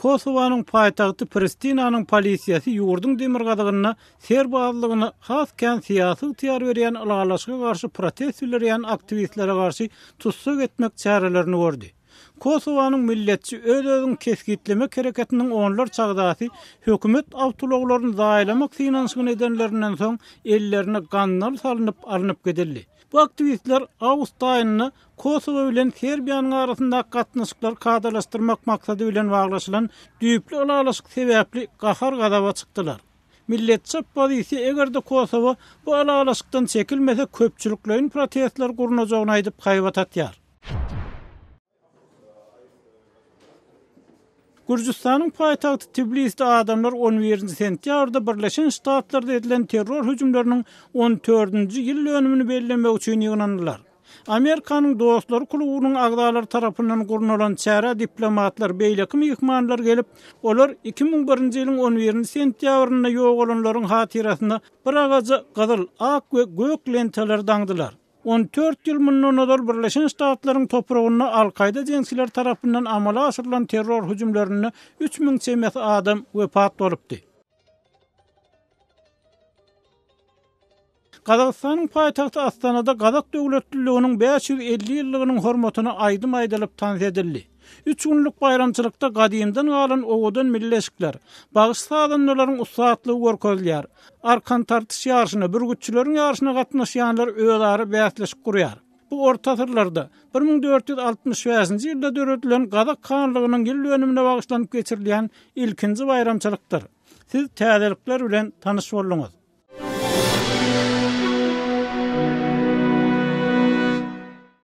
Kosovanyň paýtagty Pristinanyň polisiýasy ýurdun demirgadygyna serbazlygyny hasken syýasy ýytyar berýän ulalaşyga garşy protest bildirýän aktivistlere garşy tutsak etmek çarelerini gördi. Kosovanyň milletçi öz-özüň keskitleme hereketiniň onlar çagdaty hökümet awtologlaryny zaýlamak synanşygyny edenlerinden soň ellerine ganlar salynıp alınıp gidildi. Bu aktivistler awgust aýyny Kosowa bilen Serbiýanyň arasynda gatnaşyklar kadalaşdyrmak maksady bilen baglaşylan düýpli ulalaşyk sebäpli gahar gadaba çykdylar. Milletçi opozisiýa egerde Kosowa bu ulalaşykdan çekilmese köpçüliklerin protestler gurnajagyny aýdyp gaýbat atýar. Gürjistanyň paýtagty Tbiliside adamlar 11 sentýabrda Birleşen Ştatlarda edilen terror hüjümleriniň 14-nji ýyl dönümini bellemek üçin ýygnandylar. Amerikanyň Dostlar klubynyň agdalary tarapyndan gurnulan çäre diplomatlar beýleki mehmanlar gelip, olar 2001-nji ýylyň 11 sentýabrynda ýok bolanlaryň hatirasyna bir agaja gyzyl, ak we gök lentalar daňdylar. 14 ýyl mundan Birleşen Ştatlaryň topragyna Al-Qaida jeňçiler tarapyndan amala aşyrylan terror hüjümlerini 3000 çemet adam wepat bolupdy. Kazakstanyň paýtagty Astanada Kazak döwletçiliginiň 550 ýyllygynyň hormatyna aýdym aýdalyp tans edildi. 3 günlük bayramçylykda gadymdan galan owadan milleşikler, bagyş sadanlaryň ustaatlygy görkezýär. Arkan tartyş ýarşyna, bürgütçileriň ýarşyna gatnaşýanlar özleri bäsleşip gurýar. Bu orta asyrlarda 1465-nji ýylda döredilen Kazak kanlygynyň ýyl dönümine bagyşlanyp geçirilýän ilkinji bayramçylykdyr. Siz täzelikler bilen tanyş boldunuz.